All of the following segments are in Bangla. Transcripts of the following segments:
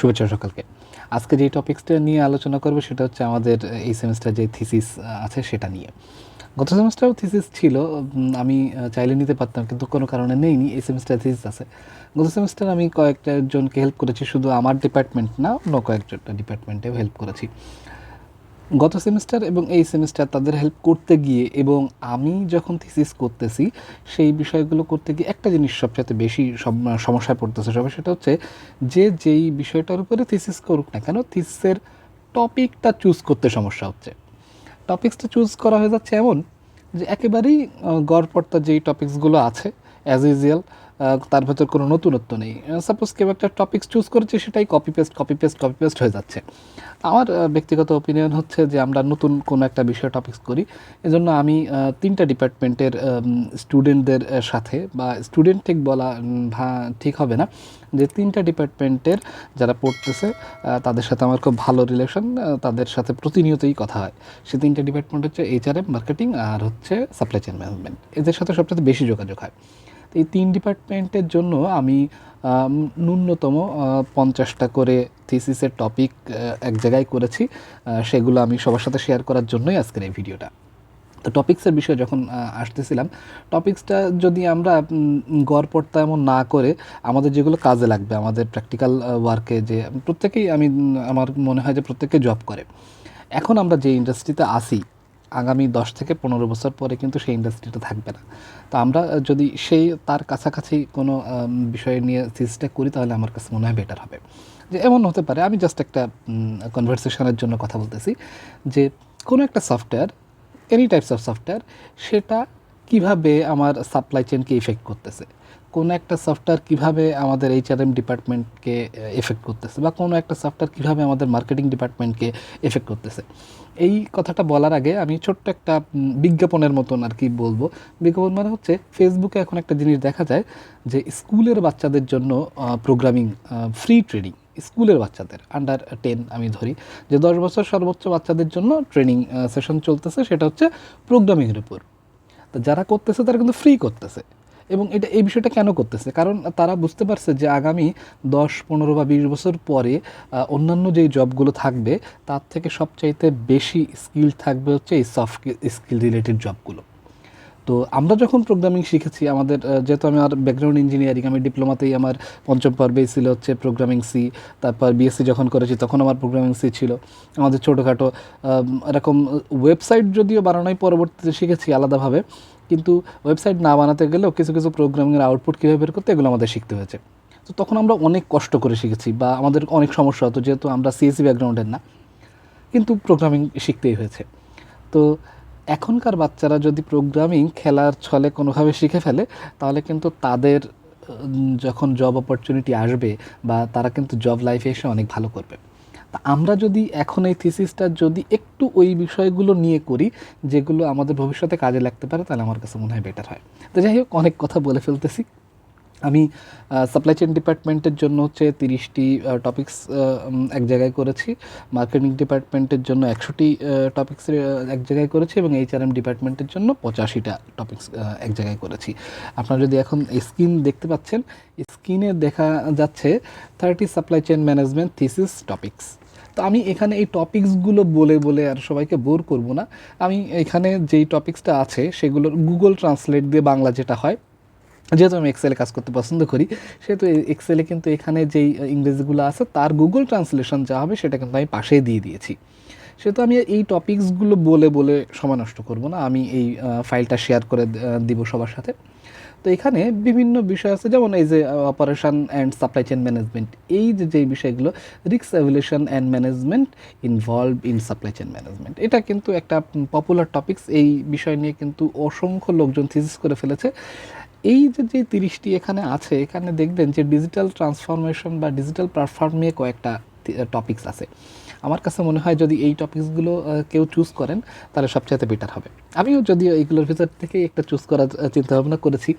শুভেচ্ছা সকালকে। আজকে যে টপিক্সটা নিয়ে আলোচনা করব সেটা হচ্ছে আমাদের এই সেমিস্টার যে থিসিস আছে সেটা নিয়ে। গত সেমিস্টারেও থিসিস ছিল, আমি চাইলে নিতে পারতাম কিন্তু কোনো কারণে নেইনি। এই সেমিস্টারে থিসিস আছে। গত সেমিস্টার আমি কয়েকটা জনকে হেল্প করেছি, শুধু আমার ডিপার্টমেন্ট না, অন্য কয়েকটা ডিপার্টমেন্টেও হেল্প করেছি গত সেমিস্টার এবং এই সেমিস্টার। তাদের হেল্প করতে গিয়ে এবং আমি যখন থিসিস করতেছি সেই বিষয়গুলো করতে গিয়ে একটা জিনিস সবচেয়ে বেশি সমস্যায় পড়তেছে সবাই, সেটা হচ্ছে যে যেই বিষয়টার উপরে থিসিস করুক না কেন, থিসিসের টপিকটা চুজ করতে সমস্যা হচ্ছে। টপিক্সটা চুজ করা হয়ে যাচ্ছে এমন যে একেবারেই গড়পড়তা যেই টপিক্সগুলো আছে অ্যাজ ইউজুয়াল, তার ভেতর কোনো নতুনত্ব নেই। সাপোজ কেউ একটা টপিক্স চুজ করেছে, সেটাই কপি পেস্ট হয়ে যাচ্ছে। আমার ব্যক্তিগত ওপিনিয়ন হচ্ছে যে আমরা নতুন কোনো একটা বিষয়ে টপিক্স করি। এজন্য আমি তিনটা ডিপার্টমেন্টের স্টুডেন্টদের সাথে, বা স্টুডেন্ট ঠিক বলা ঠিক হবে না, যে তিনটা ডিপার্টমেন্টের যারা পড়তেছে তাদের সাথে আমার খুব ভালো রিলেশন, তাদের সাথে প্রতিনিয়তই কথা হয়। সে তিনটা ডিপার্টমেন্ট হচ্ছে HRM, মার্কেটিং আর হচ্ছে সাপ্লাই চেইন ম্যানেজমেন্ট। এদের সাথে সবচেয়ে বেশি যোগাযোগ হয়। তো এই তিন ডিপার্টমেন্টের জন্য আমি ন্যূনতম 50টা করে থিসিসের টপিক এক জায়গায় করেছি। সেগুলো আমি সবার সাথে শেয়ার করার জন্যই আজকের এই ভিডিওটা। তো টপিক্সের বিষয়ে যখন আসতেছিলাম, টপিক্সটা যদি আমরা গড়পড়তা এমন না করে আমাদের যেগুলো কাজে লাগবে আমাদের প্র্যাকটিক্যাল ওয়ার্কে, যে প্রত্যেকেই আমার মনে হয় যে প্রত্যেকে জব করে। এখন আমরা যে ইন্ডাস্ট্রিতে আসি, আগামী 10 থেকে 15 বছর পরে কিন্তু সেই ইন্ডাস্ট্রিটা থাকবে না। তো আমরা যদি তার কাছাকাছি কোনো বিষয় নিয়ে থিসিসটা করি, তাহলে আমার কাছে মনে হয় বেটার হবে। যে এমন হতে পারে, আমি জাস্ট একটা কনভারসেশনের জন্য কথা বলতেছি, যে কোনো একটা software, any types of software, সেটা কিভাবে আমার সাপ্লাই চেনকে ইফেক্ট করতেছে, কোনো একটা সফটওয়্যার কিভাবে আমাদের HRM ডিপার্টমেন্টকে এফেক্ট করতেছে, বা কোনো একটা সফটওয়্যার কিভাবে আমাদের মার্কেটিং ডিপার্টমেন্টকে এফেক্ট করতেছে। এই কথাটা বলার আগে আমি ছোট্ট একটা বিজ্ঞাপনের মতন আর কি বলবো। বিজ্ঞাপন মানে হচ্ছে, ফেসবুকে এখন একটা জিনিস দেখা যায় যে স্কুলের বাচ্চাদের জন্য প্রোগ্রামিং ফ্রি ট্রেনিং, স্কুলের বাচ্চাদের আন্ডার 10 আমি ধরি, যে 10 বছর সর্বোচ্চ বাচ্চাদের জন্য ট্রেনিং সেশন চলতেছে, সেটা হচ্ছে প্রোগ্রামিংয়ের উপর। তো যারা করতেছে তারা কিন্তু ফ্রি করতেছে। এবং এই বিষয়টা কেন করতেছে? কারণ তারা বুঝতে পারছে যে আগামী 10, 15 বা 20 বছর পরে অন্যান্য যেই জবগুলো থাকবে তার থেকে সবচাইতে বেশি স্কিল থাকবে হচ্ছে এই সফট স্কিল রিলেটেড জবগুলো। তো আমরা যখন প্রোগ্রামিং শিখেছি, আমাদের যেহেতু আমার ব্যাকগ্রাউন্ড ইঞ্জিনিয়ারিং, আমি ডিপ্লোমাতেই আমার পঞ্চম পর্বেই ছিল হচ্ছে প্রোগ্রামিং সি। তারপর বিএসসি যখন করেছি তখন আমার প্রোগ্রামিং সি ছিল। আমাদের ছোটোখাটো এরকম ওয়েবসাইট যদিও বানানোই পরবর্তীতে শিখেছি আলাদাভাবে, কিন্তু ওয়েবসাইট না বানাতে গেলেও কিছু কিছু প্রোগ্রামিংয়ের আউটপুট কীভাবে বের করতে, এগুলো আমাদের শিখতে হয়েছে। তো তখন আমরা অনেক কষ্ট করে শিখেছি, বা আমাদের অনেক সমস্যা হতো, যেহেতু আমরা সিএসসি ব্যাকগ্রাউন্ডের না, কিন্তু প্রোগ্রামিং শিখতেই হয়েছে। তো এখনকার বাচ্চারা যদি প্রোগ্রামিং খেলার ছলে কোনোভাবে শিখে ফেলে, তাহলে কিন্তু তাদের যখন জব অপরচুনিটি আসবে, বা তারা কিন্তু জব লাইফে এসে অনেক ভালো করবে। তা আমরা যদি এখন এই থিসিসটা যদি একটু ওই বিষয়গুলো নিয়ে করি যেগুলো আমাদের ভবিষ্যতে কাজে লাগতে পারে, তাহলে আমার কাছে মনে হয় বেটার হয়। তো যাই হোক, অনেক কথা বলে ফেলতেছি। আমি সাপ্লাই চেইন ডিপার্টমেন্টের জন্য হচ্ছে 30টি টপিক্স এক জায়গায় করেছি, মার্কেটিং ডিপার্টমেন্টের জন্য 100টি টপিক্স এক জায়গায় করেছি, এবং HRM ডিপার্টমেন্টের জন্য 85টা টপিক্স এক জায়গায় করেছি। আপনারা যদি এখন স্ক্রিন দেখতে পাচ্ছেন, স্ক্রিনে দেখা যাচ্ছে 30 supply chain management thesis topics. তো আমি এখানে এই টপিক্সগুলো বলে বলে আর সবাইকে বোর করব না। আমি এখানে যেই টপিক্সটা আছে সেগুলোর গুগল ট্রান্সলেট দিয়ে বাংলা যেটা হয়, যেহেতু আমি এক্সেলে কাজ করতে পছন্দ করি, সেহেতু এক্সেলে কিন্তু এখানে যেই ইংরেজিগুলো আছে তার গুগল ট্রান্সলেশন যা হবে সেটা কিন্তু আমি পাশেই দিয়ে দিয়েছি। সেহেতু আমি এই টপিকসগুলো বলে বলে সময় নষ্ট করব না, আমি এই ফাইলটা শেয়ার করে দিব সবার সাথে। তো এখানে বিভিন্ন বিষয় আছে, যেমন এই যে operation and supply chain management, এই যেই বিষয়গুলো, risk evaluation and management involve in supply chain management, এটা কিন্তু একটা পপুলার টপিকস। এই বিষয় নিয়ে কিন্তু অসংখ্য লোকজন থিসিস করে ফেলেছে। এই যে 30টি এখানে আছে, এখানে দেখবেন যে ডিজিটাল ট্রান্সফরমেশন বা ডিজিটাল প্ল্যাটফর্ম নিয়ে কয়েকটা টপিকস আছে। আমার কাছে মনে হয় যদি এই টপিকসগুলো কেউ চুজ করেন, তাহলে সবচাইতে বেটার হবে। আমিও যদিও এইগুলোর ভিতর থেকে একটা চুজ করার চিন্তাভাবনা করেছি।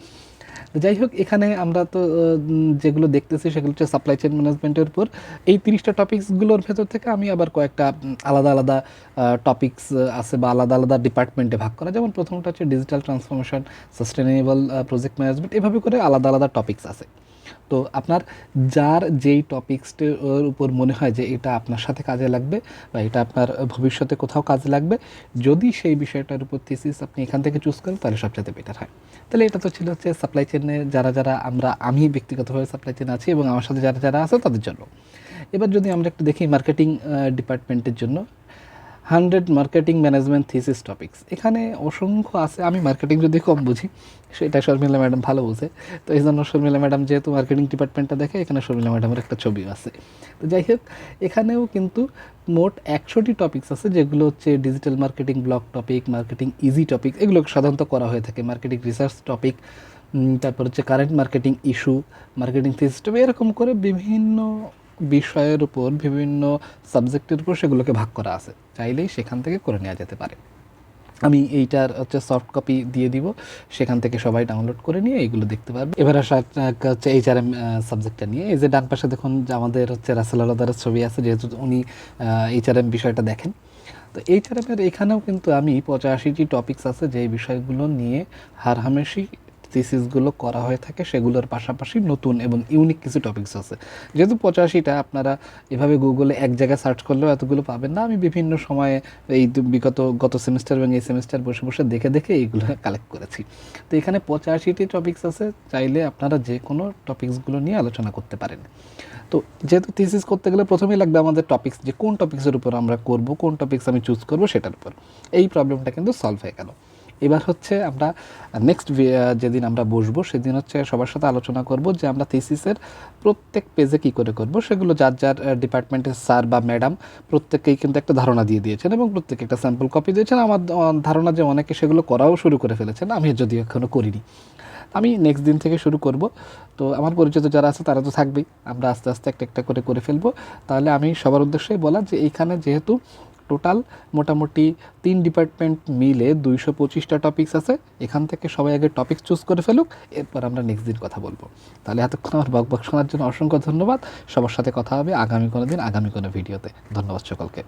তো যাই হোক, এখানে আমরা তো যেগুলো দেখতেছি সেগুলো হচ্ছে সাপ্লাই চেইন ম্যানেজমেন্টের উপর। এই 30টা টপিকসগুলোর ভেতর থেকে আমি আবার কয়েকটা আলাদা আলাদা টপিকস আছে বা আলাদা আলাদা ডিপার্টমেন্টে ভাগ করা। যেমন প্রথমটা হচ্ছে digital transformation, sustainable project management, এভাবে করে আলাদা আলাদা টপিকস আছে। তো আপনার যার যেই টপিক্সটার উপর মনে হয় যে এটা আপনার সাথে কাজে লাগবে বা এটা আপনার ভবিষ্যতে কোথাও কাজে লাগবে, যদি সেই বিষয়টার উপর থিসিস আপনি এখান থেকে চুজ করেন তাহলে সবচেয়ে বেটার হয়। তাহলে এটা তো ছিল হচ্ছে সাপ্লাই চেনে যারা যারা আমি ব্যক্তিগতভাবে সাপ্লাই চেনে আছি এবং আমার সাথে যারা যারা আছে তাদের জন্য। এবার যদি আমরা একটু দেখি মার্কেটিং ডিপার্টমেন্টের জন্য 100 মার্কেটিং ম্যানেজমেন্ট থিসিস টপিকস, এখানে অসংখ্য আছে। আমি মার্কেটিং যদি কম বুঝি, সেটা শর্মিলা ম্যাডাম ভালো বুঝে, তো এই জন্য শর্মিলা ম্যাডাম যেহেতু মার্কেটিং ডিপার্টমেন্টটা দেখে, এখানে শর্মিলা ম্যাডামের একটা ছবিও আছে। তো যাই হোক, এখানেও কিন্তু মোট 100টি টপিকস আছে, যেগুলো হচ্ছে digital marketing block topic, marketing easy topic, এগুলো সাধারণত করা হয়ে থাকে। মার্কেটিং রিসার্চ টপিক, তারপর হচ্ছে current marketing issue, marketing system, এরকম করে বিভিন্ন বিষয়ের উপর, বিভিন্ন সাবজেক্টের উপর সেগুলোকে ভাগ করা আছে। চাইলেই সেখান থেকে করে নেওয়া যেতে পারে। আমি এইটার হচ্ছে সফট কপি দিয়ে দিব, সেখান থেকে সবাই ডাউনলোড করে নিয়ে এইগুলো দেখতে পারবে। এবার আসা হচ্ছে HRM সাবজেক্টটা নিয়ে। এই যে ডান পাশে দেখুন যে আমাদের হচ্ছে রাসেল আলাদারের ছবি আছে, যেহেতু উনি HRM বিষয়টা দেখেন। তো HRM-এর এখানেও কিন্তু আমি 85টি টপিকস আছে যেই বিষয়গুলো নিয়ে হারহামেশি থিসিসগুলো করা হয়ে থাকে। সেগুলোর পাশাপাশি নতুন এবং ইউনিক কিছু টপিকস আছে। যেহেতু 85টা, আপনারা এভাবে গুগলে এক জায়গায় সার্চ করলেও এতগুলো পাবেন না। আমি বিভিন্ন সময়ে এই গত সেমিস্টার এবং এই সেমিস্টার বসে বসে দেখে দেখে এইগুলো কালেক্ট করেছি। তো এখানে 85টি টপিকস আছে, চাইলে আপনারা যে কোনো টপিকসগুলো নিয়ে আলোচনা করতে পারেন। তো যেহেতু থিসিস করতে গেলে প্রথমেই লাগবে আমাদের টপিকস, যে কোন টপিক্সের উপর আমরা করব, কোন টপিক্স আমি চুজ করব সেটার উপর। এই প্রবলেমটা কিন্তু সলভ হয়ে গেল। এবার হচ্ছে আমরা নেক্সট যেদিন আমরা বসবো সেদিন হচ্ছে সবার সাথে আলোচনা করব যে আমরা থিসিসের প্রত্যেক পেজে কী করে করব। সেগুলো যার যার ডিপার্টমেন্টের স্যার বা ম্যাডাম প্রত্যেকেই কিন্তু একটা ধারণা দিয়ে দিয়েছেন এবং প্রত্যেকে একটা স্যাম্পল কপি দিয়েছেন। আমার ধারণা যে অনেকে সেগুলো করাও শুরু করে ফেলেছেন, আমি যদিও এখনও করিনি। আমি নেক্সট দিন থেকে শুরু করব। তো আমার পরিচিত যারা আছে তারা তো থাকবেই, আমরা আস্তে আস্তে একটা একটা করে ফেলবো। তাহলে আমি সবার উদ্দেশ্যেই বলা যে এইখানে যেহেতু টোটাল মোটামুটি 3 ডিপার্টমেন্ট মিলে 225টা টপিকস আছে, এখান থেকে সবাই আগে টপিক চুজ করে ফেলুক, এরপর আমরা নেক্সট দিন কথা বলবো। তাহলে এতক্ষণ আমার বকবক শোনার জন্য অসংখ্য ধন্যবাদ। সবার সাথে কথা হবে আগামী কোনো দিন, আগামী কোনো ভিডিওতে। ধন্যবাদ সকলকে।